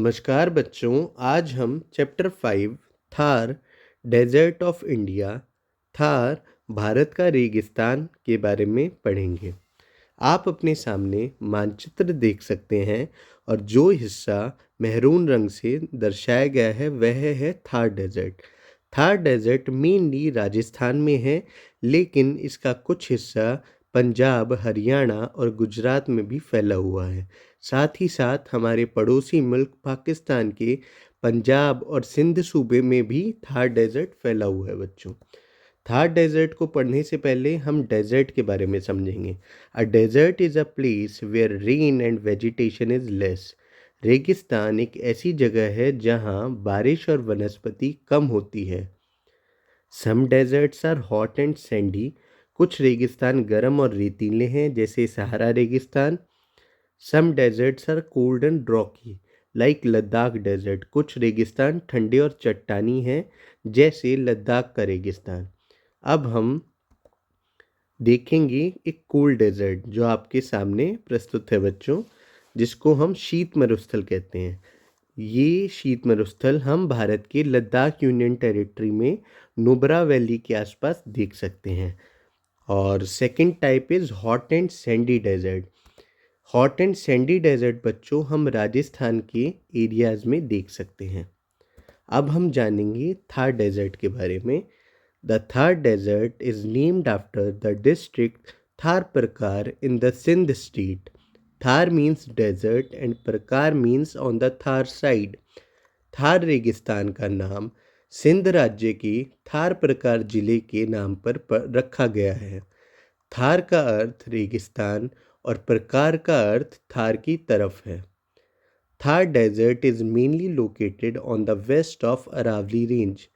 नमस्कार बच्चों, आज हम chapter 5 Thar desert of India Thar Bharat का रेगिस्तान के बारे में पढ़ेंगे। आप अपने सामने मानचित्र देख सकते हैं और जो हिस्सा मेहरून रंग से दर्शाया गया है वह है Thar desert. Thar desert mainly Rajasthan में है, लेकिन इसका कुछ हिस्सा पंजाब, हरियाणा और गुजरात में भी फैला हुआ है। साथ ही साथ हमारे पड़ोसी मुल्क पाकिस्तान के पंजाब और सिंध सूबे में भी थार डेजर्ट फैला हुआ है बच्चों। थार डेजर्ट को पढ़ने से पहले हम डेजर्ट के बारे में समझेंगे। A desert is a place where rain and vegetation is less. रेगिस्तान एक ऐसी जगह है जहाँ बारिश और वनस्पति कम होती है। Some deserts are hot and sandy. कुछ रेगिस्तान गर्म और रेतीले हैं, जैसे सहारा रेगिस्तान। Some deserts are cold and rocky like Ladakh desert. कुछ रेगिस्तान ठंडे और चट्टानी हैं, जैसे लद्दाख का रेगिस्तान। अब हम देखेंगे एक कोल्ड डेजर्ट जो आपके सामने प्रस्तुत है बच्चों, जिसको हम शीत मरुस्थल कहते हैं। ये शीत मरुस्थल हम भारत के लद्दाख यूनियन टेरिटरी में नुब्रा वैली के आसपास देख सकते हैं। और second type is hot and sandy desert. Hot and sandy desert बच्चों हम राजस्थान के एरियाज़ में देख सकते हैं। अब हम जानेंगे थार डेजर्ट के बारे में। The Thar desert is named after the district Thar Parkar in the Sindh state. Thar means desert and Parkar means on the Thar side. Thar रेगिस्तान का नाम सिंध राज्य के थार प्रकार जिले के नाम पर रखा गया है। थार का अर्थ रेगिस्तान और प्रकार का अर्थ थार की तरफ है। Thar desert is mainly located on the west of Aravalli range.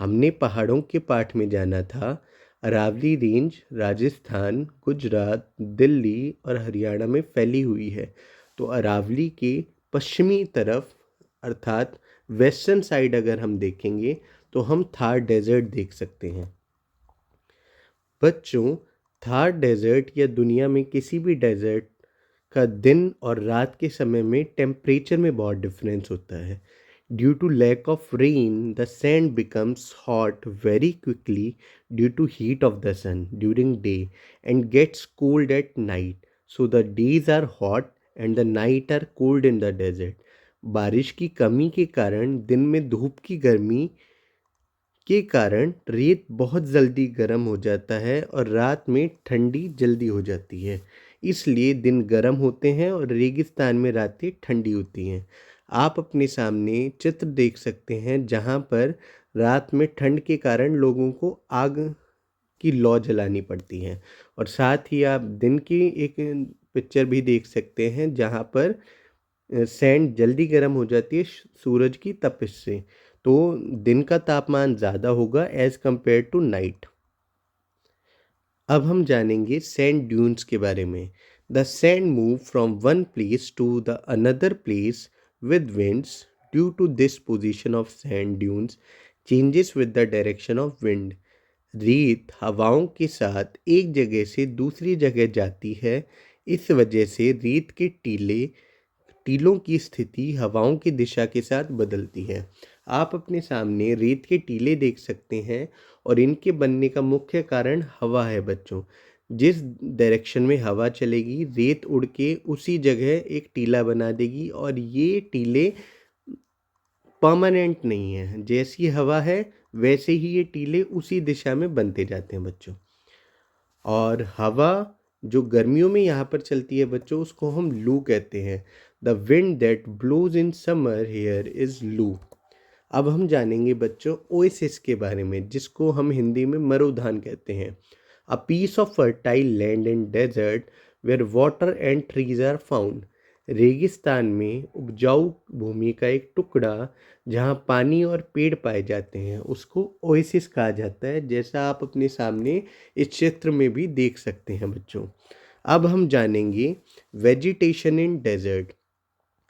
हमने पहाड़ों के पाठ में जाना था। अरावली रेंज राजस्थान, गुजरात, दिल्ली और हरियाणा में फैली हुई है। तो अरावली के पश्चिमी तरफ अर्थात वेस्टर्न साइड अगर हम देखेंगे तो हम थार डेजर्ट देख सकते हैं। बच्चों, थार डेजर्ट या दुनिया में किसी भी डेजर्ट का दिन और रात के समय में टेम्परेचर में बहुत डिफरेंस होता है। Due to lack of rain the sand becomes hot very quickly due to heat of the sun during day and gets cold at night. So the days are hot and the night are cold in the desert. बारिश की कमी के कारण दिन में धूप की गर्मी के कारण रेत बहुत जल्दी गर्म हो जाता है और रात में ठंडी जल्दी हो जाती है। इसलिए दिन गर्म होते हैं और रेगिस्तान में रातें ठंडी होती हैं। आप अपने सामने चित्र देख सकते हैं जहाँ पर रात में ठंड के कारण लोगों को आग की लौ जलानी पड़ती है। और साथ ही आप दिन की एक पिक्चर भी देख सकते हैं जहाँ पर सैंड जल्दी गर्म हो जाती है सूरज की तपिश से। तो दिन का तापमान ज़्यादा होगा एज़ कम्पेयर टू नाइट। अब हम जानेंगे सैंड ड्यून्स के बारे में। The sand move from one place to the another place with winds. Due to this position of sand dunes changes with the direction of wind. रेत हवाओं के साथ एक जगह से दूसरी जगह जाती है। इस वजह से रेत के टीलों की स्थिति हवाओं की दिशा के साथ बदलती है। आप अपने सामने रेत के टीले देख सकते हैं और इनके बनने का मुख्य कारण हवा है बच्चों। जिस डायरेक्शन में हवा चलेगी रेत उड़ के उसी जगह एक टीला बना देगी और ये टीले परमानेंट नहीं है। जैसी हवा है वैसे ही ये टीले उसी दिशा में बनते जाते हैं बच्चों। और हवा जो गर्मियों में यहाँ पर चलती है बच्चों उसको हम लू कहते हैं। The wind that blows in summer here is loo. अब हम जानेंगे बच्चों ओएसिस के बारे में, जिसको हम हिंदी में मरुधान कहते हैं। A piece of fertile land and desert where water and trees are found. रेगिस्तान में उपजाऊ भूमि का एक टुकड़ा जहाँ पानी और पेड़ पाए जाते हैं उसको ओएसिस कहा जाता है, जैसा आप अपने सामने इस चित्र में भी देख सकते हैं बच्चों। अब हम जानेंगे वेजिटेशन इन डेजर्ट,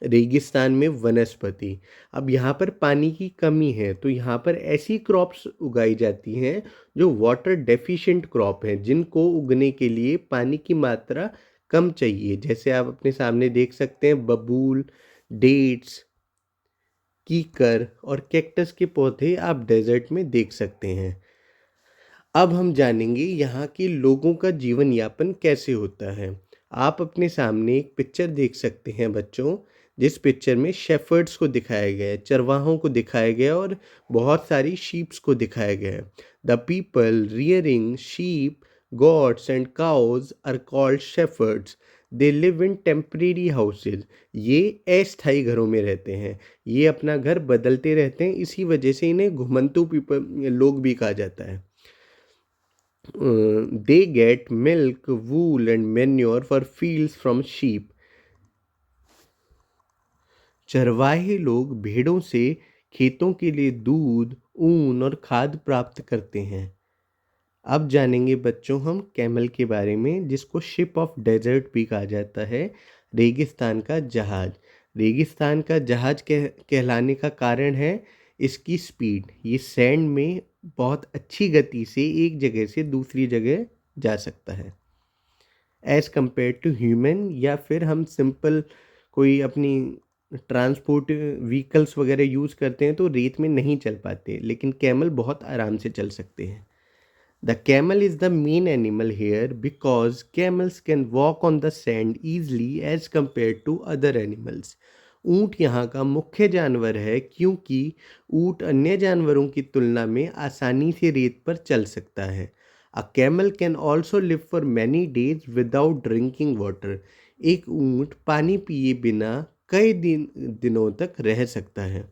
रेगिस्तान में वनस्पति। अब यहाँ पर पानी की कमी है तो यहाँ पर ऐसी क्रॉप्स उगाई जाती हैं जो वाटर डेफिशिएंट क्रॉप हैं, जिनको उगने के लिए पानी की मात्रा कम चाहिए। जैसे आप अपने सामने देख सकते हैं बबूल, डेट्स, कीकर और कैक्टस के पौधे आप डेजर्ट में देख सकते हैं। अब हम जानेंगे यहाँ के लोगों का जीवन यापन कैसे होता है। आप अपने सामने एक पिक्चर देख सकते हैं बच्चों, जिस पिक्चर में शेफर्ड्स को दिखाया गया है, चरवाहों को दिखाया गया है और बहुत सारी शीप्स को दिखाया गया है। The people rearing sheep, goats and cows are called shepherds. They live in temporary houses. ये अस्थायी घरों में रहते हैं। ये अपना घर बदलते रहते हैं, इसी वजह से इन्हें घुमंतू पीपल लोग भी कहा जाता है। They get milk, wool, and manure for fields from sheep. चरवाहे लोग भेड़ों से खेतों के लिए दूध, ऊन और खाद प्राप्त करते हैं। अब जानेंगे बच्चों हम कैमल के बारे में, जिसको शिप ऑफ डेजर्ट भी कहा जाता है, रेगिस्तान का जहाज। रेगिस्तान का जहाज कहलाने का कारण है इसकी स्पीड। ये सैंड में बहुत अच्छी गति से एक जगह से दूसरी जगह जा सकता है, एज़ कम्पेयर टू ह्यूमन। या फिर हम सिंपल कोई अपनी ट्रांसपोर्ट व्हीकल्स वगैरह यूज़ करते हैं तो रेत में नहीं चल पाते, लेकिन कैमल बहुत आराम से चल सकते हैं। The camel is the main animal here because camels can walk on the sand easily as compared to other animals. ऊँट यहाँ का मुख्य जानवर है क्योंकि ऊँट अन्य जानवरों की तुलना में आसानी से रेत पर चल सकता है। A camel can also live for many days without drinking water. एक ऊँट पानी पिए बिना कई दिनों तक रह सकता है।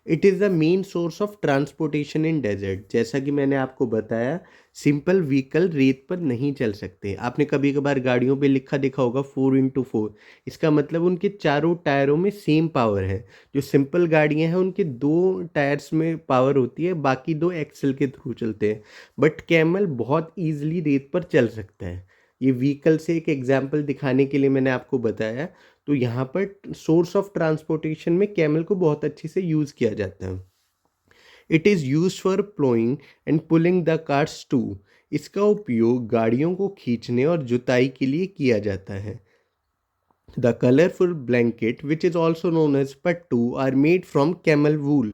It is the main source of transportation in desert. जैसा कि मैंने आपको बताया, सिंपल व्हीकल रेत पर नहीं चल सकते। आपने कभी कभार गाड़ियों पे लिखा देखा होगा 4x4। इसका मतलब उनके चारों टायरों में सेम पावर है। जो सिंपल गाड़ियां हैं उनके 2 टायर्स में पावर होती है, बाकी 2 एक्सल के थ्रू चलते हैं। बट कैमल बहुत ईजिली रेत पर चल सकता है। ये व्हीकल से एक एग्जाम्पल दिखाने के लिए मैंने आपको बताया। तो यहाँ पर सोर्स ऑफ ट्रांसपोर्टेशन में कैमल को बहुत अच्छे से यूज़ किया जाता है। It is use for ploughing and pulling the carts too. इसका उपयोग गाड़ियों को खींचने और जुताई के लिए किया जाता है। The colourful blanket which is also known as pattu are made from camel wool.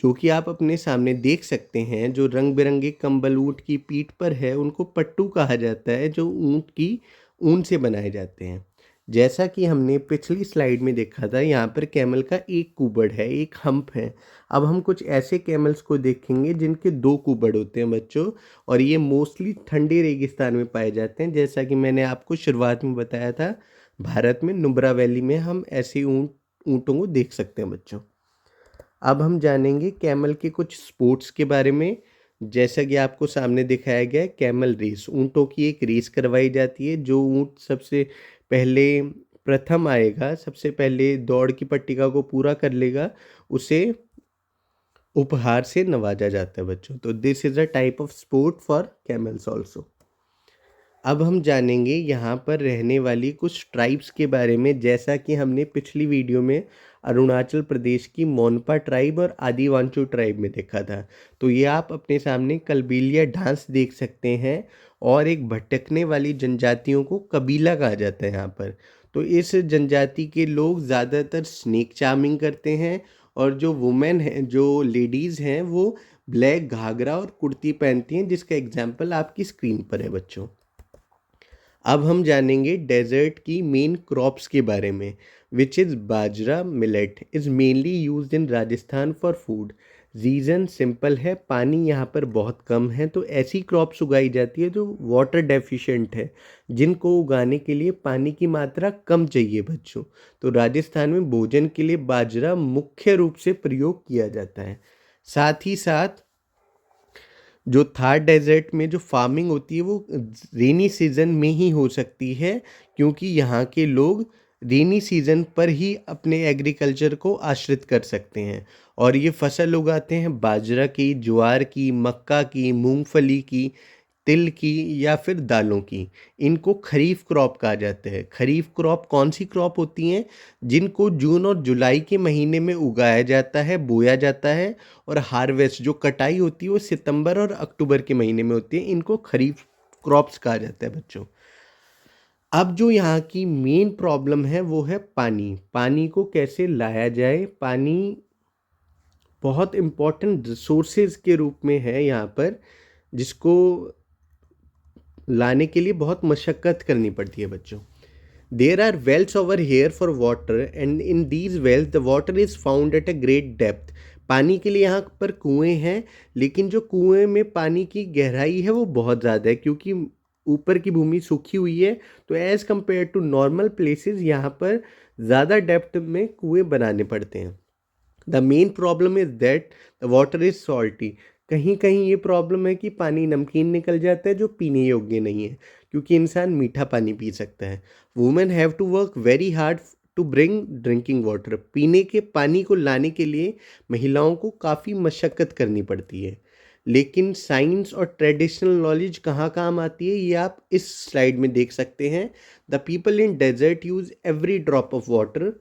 जो कि आप अपने सामने देख सकते हैं, जो रंग बिरंगे कंबल ऊँट की पीठ पर है उनको पट्टू कहा जाता है, जो ऊँट की ऊन से बनाए जाते हैं। जैसा कि हमने पिछली स्लाइड में देखा था, यहाँ पर कैमल का एक कुबड़ है, एक हम्प है। अब हम कुछ ऐसे कैमल्स को देखेंगे जिनके 2 कुबड़ होते हैं बच्चों, और ये मोस्टली ठंडे रेगिस्तान में पाए जाते हैं। जैसा कि मैंने आपको शुरुआत में बताया था, भारत में नुब्रा वैली में हम ऐसे ऊँटों को देख सकते हैं बच्चों। अब हम जानेंगे कैमल के कुछ स्पोर्ट्स के बारे में। जैसा कि आपको सामने दिखाया गया है, कैमल रेस, ऊँटों की एक रेस करवाई जाती है। जो ऊँट सबसे पहले प्रथम आएगा, सबसे पहले दौड़ की पट्टिका को पूरा कर लेगा, उसे उपहार से नवाजा जाता है बच्चों। तो this is a type of sport for camels also. अब हम जानेंगे यहाँ पर रहने वाली कुछ ट्राइब्स के बारे में। जैसा कि हमने पिछली वीडियो में अरुणाचल प्रदेश की मोनपा ट्राइब और आदिवांचू ट्राइब में देखा था, तो ये आप अपने सामने कलबेलिया डांस देख सकते हैं। और एक भटकने वाली जनजातियों को कबीला कहा जाता है यहाँ पर। तो इस जनजाति के लोग ज़्यादातर स्नेक चार्मिंग करते हैं, और जो वुमेन हैं, जो लेडीज़ हैं, वो ब्लैक घाघरा और कुर्ती पहनती हैं, जिसका एग्जाम्पल आपकी स्क्रीन पर है बच्चों। अब हम जानेंगे डेजर्ट की मेन क्रॉप्स के बारे में, which is bajra millet is mainly used in Rajasthan for food. Reason simple है, पानी यहाँ पर बहुत कम है, तो ऐसी क्रॉप्स उगाई जाती है जो वाटर डेफिशिएंट है, जिनको उगाने के लिए पानी की मात्रा कम चाहिए बच्चों। तो राजस्थान में भोजन के लिए बाजरा मुख्य रूप से प्रयोग किया जाता है। साथ ही साथ जो थार डेजर्ट में जो फार्मिंग होती है वो रेनी सीजन में ही हो सकती है, क्योंकि यहाँ के लोग रेनी सीजन पर ही अपने एग्रीकल्चर को आश्रित कर सकते हैं। और ये फसल उगाते हैं बाजरा की, ज्वार की, मक्का की, मूंगफली की, तिल की या फिर दालों की। इनको खरीफ क्रॉप कहा जाता है। खरीफ क्रॉप कौन सी क्रॉप होती हैं? जिनको जून और जुलाई के महीने में उगाया जाता है, बोया जाता है, और हार्वेस्ट जो कटाई होती है वो सितंबर और अक्टूबर के महीने में होती है। इनको खरीफ क्रॉप्स कहा जाता है बच्चों। अब जो यहाँ की मेन प्रॉब्लम है वो है पानी। पानी को कैसे लाया जाए? पानी बहुत इम्पोर्टेंट रिसोर्सेज के रूप में है यहाँ पर, जिसको लाने के लिए बहुत मशक्क़त करनी पड़ती है बच्चों। There are wells over here for water and in these wells the water is found at a great depth. पानी के लिए यहाँ पर कुएं हैं, लेकिन जो कुएं में पानी की गहराई है वो बहुत ज़्यादा है, क्योंकि ऊपर की भूमि सूखी हुई है। तो as compare to normal places यहाँ पर ज़्यादा डेप्थ में कुएं बनाने पड़ते हैं। The main problem is that the water is salty. कहीं कहीं ये प्रॉब्लम है कि पानी नमकीन निकल जाता है जो पीने योग्य नहीं है, क्योंकि इंसान मीठा पानी पी सकता है। Women have to work very hard to bring drinking water. पीने के पानी को लाने के लिए महिलाओं को काफ़ी मशक्क़त करनी पड़ती है। लेकिन साइंस और ट्रेडिशनल नॉलेज कहाँ काम आती है, ये आप इस स्लाइड में देख सकते हैं। The people in desert use every drop of water.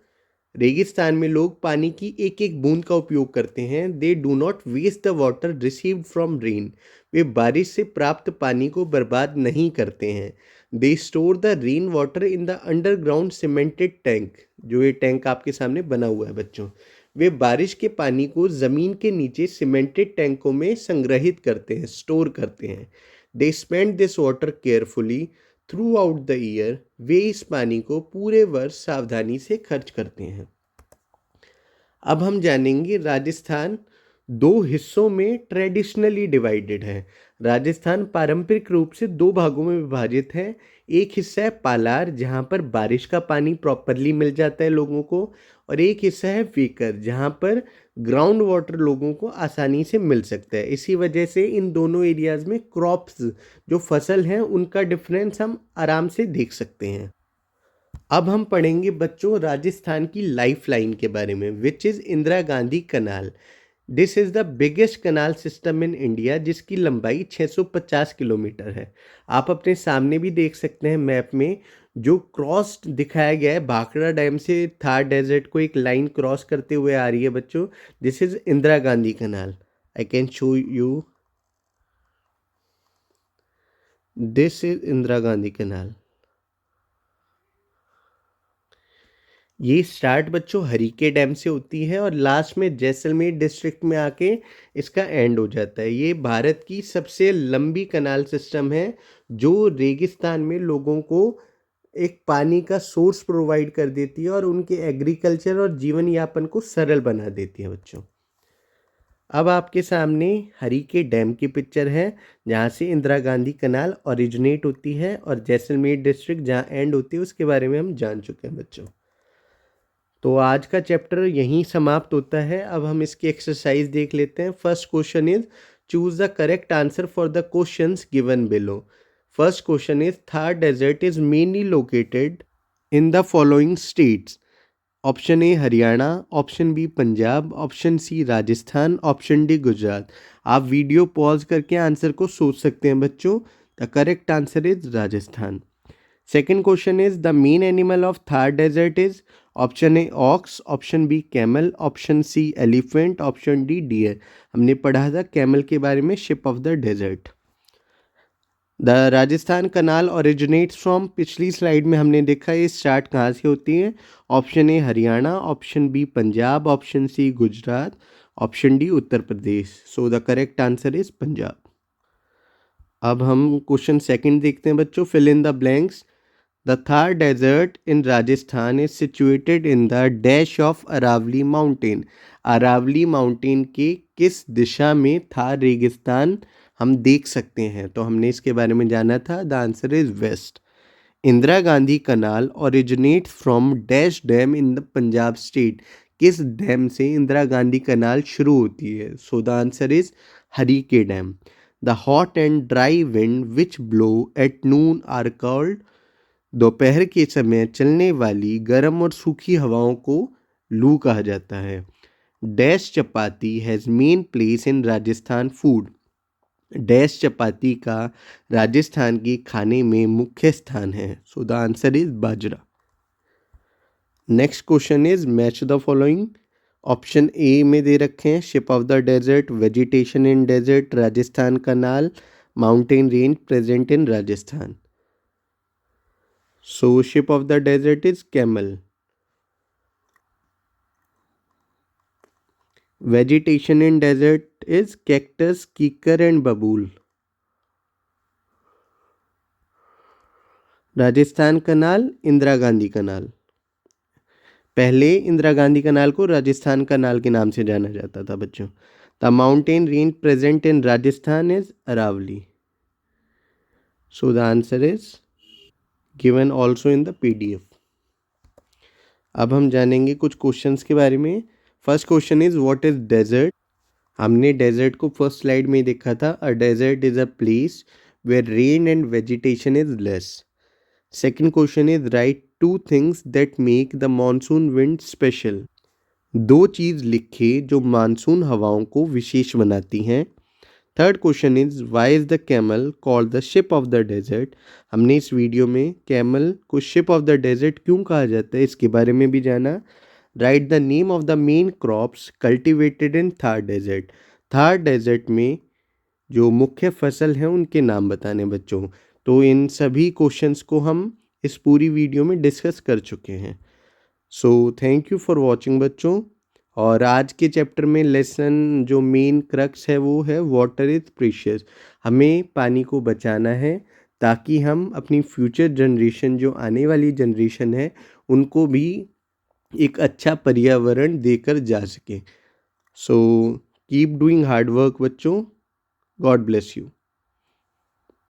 रेगिस्तान में लोग पानी की एक एक बूंद का उपयोग करते हैं। They do not waste the water received from rain. वे बारिश से प्राप्त पानी को बर्बाद नहीं करते हैं। They store the rain water in the underground cemented tank. जो ये टैंक आपके सामने बना हुआ है बच्चों, वे बारिश के पानी को ज़मीन के नीचे सीमेंटेड टैंकों में संग्रहित करते हैं, स्टोर करते हैं। They spend this water carefully throughout the year. वे इस पानी को पूरे वर्ष सावधानी से खर्च करते हैं। अब हम जानेंगे राजस्थान दो हिस्सों में ट्रेडिशनली डिवाइडेड है। राजस्थान पारंपरिक रूप से दो भागों में विभाजित है। एक हिस्सा है पालार, जहाँ पर बारिश का पानी प्रॉपरली मिल जाता है लोगों को, और एक हिस्सा है वेकर, जहाँ पर ग्राउंड वाटर लोगों को आसानी से मिल सकता है। इसी वजह से इन दोनों एरियाज़ में क्रॉप्स, जो फसल हैं, उनका डिफरेंस हम आराम से देख सकते हैं। अब हम पढ़ेंगे बच्चों राजस्थान की लाइफ लाइन के बारे में, which is Indira Gandhi canal. This is the biggest canal system in India, जिसकी लंबाई 650 किलोमीटर है। आप अपने सामने भी देख सकते हैं मैप में, जो क्रॉस दिखाया गया है भाखड़ा डैम से थार डेजर्ट को एक लाइन क्रॉस करते हुए आ रही है बच्चों। This is Indira Gandhi canal. I can show you, this is Indira Gandhi canal. ये स्टार्ट बच्चों हरीके डैम से होती है और लास्ट में जैसलमेर डिस्ट्रिक्ट में आके इसका एंड हो जाता है। ये भारत की सबसे लंबी कनाल सिस्टम है, जो रेगिस्तान में लोगों को एक पानी का सोर्स प्रोवाइड कर देती है और उनके एग्रीकल्चर और जीवन यापन को सरल बना देती है बच्चों। अब आपके सामने हरीके डैम की पिक्चर है, जहाँ से इंदिरा गांधी कनाल ओरिजिनेट होती है, और जैसलमेर डिस्ट्रिक्ट जहाँ एंड होती है उसके बारे में हम जान चुके हैं बच्चों। तो आज का चैप्टर यहीं समाप्त होता है। अब हम इसकी एक्सरसाइज देख लेते हैं। First question is choose the correct answer for the questions given below. First question is Thar desert is mainly located in the following states. Option A Haryana, option B Punjab, option C Rajasthan, option D Gujarat. आप video pause करके answer को सोच सकते हैं बच्चों। The correct answer is Rajasthan. Second question is the main animal of Thar desert is. Option A ox, option B camel, option C elephant, option D deer. हमने पढ़ा था कैमल के बारे में, ship of the desert. The Rajasthan canal originates from, पिछली slide में हमने देखा ये स्टार्ट कहाँ से होती है। Option A Haryana, option B Punjab, option C Gujarat, option D Uttar Pradesh. So the correct answer is Punjab. अब हम क्वेश्चन सेकंड देखते हैं बच्चों, fill in the blanks. The Thar desert in Rajasthan is situated in the dash of Aravalli mountain. Aravalli mountain के किस दिशा में थार रेगिस्तान हम देख सकते हैं, तो हमने इसके बारे में जाना था। The answer is west. Indira Gandhi canal originate from dash dam in the Punjab state. किस डैम से इंदिरा गांधी कनाल शुरू होती है, so the answer is Harike dam. The hot and dry wind which blow at noon are called. दोपहर के समय चलने वाली गर्म और सूखी हवाओं को लू कहा जाता है। Dash chapati has main place in Rajasthan food. Dash chapati का राजस्थान की खाने में मुख्य स्थान है। So the answer is bajra. Next question is match the following. Option A में दे रखे हैं ship of the desert, vegetation in desert, Rajasthan canal, mountain range present in Rajasthan. So ship of the desert is camel. Vegetation in desert is cactus, kikar and babool. Rajasthan कनाल, इंदिरा गांधी कनाल। पहले इंदिरा गांधी कनाल को राजस्थान कनाल के नाम से जाना जाता था बच्चों। The mountain range present in Rajasthan is Aravalli. So the answer is given also in the PDF. अब हम जानेंगे कुछ क्वेश्चंस के बारे में। First question is what is desert. हमने डेजर्ट को फर्स्ट स्लाइड में ही देखा था। A desert is a place where rain and vegetation is less. Second question is write two things that make the monsoon wind special. दो चीज़ लिखे जो मानसून हवाओं को विशेष बनाती हैं। Third question is why is the camel called the ship of the desert. हमने इस वीडियो में कैमल को शिप ऑफ द डेजर्ट क्यों कहा जाता है इसके बारे में भी जाना। Write the name of the main crops cultivated in Thar desert. Thar desert में जो मुख्य फसल हैं उनके नाम बताने बच्चों। तो इन सभी क्वेश्चंस को हम इस पूरी वीडियो में डिस्कस कर चुके हैं। So thank you for watching बच्चों। और आज के चैप्टर में लेसन जो मेन क्रक्स है वो है वाटर इज़ प्रीशियस। हमें पानी को बचाना है ताकि हम अपनी फ्यूचर जनरेशन, जो आने वाली जनरेशन है, उनको भी एक अच्छा पर्यावरण देकर जा सके। So keep doing hard work बच्चों। God bless you.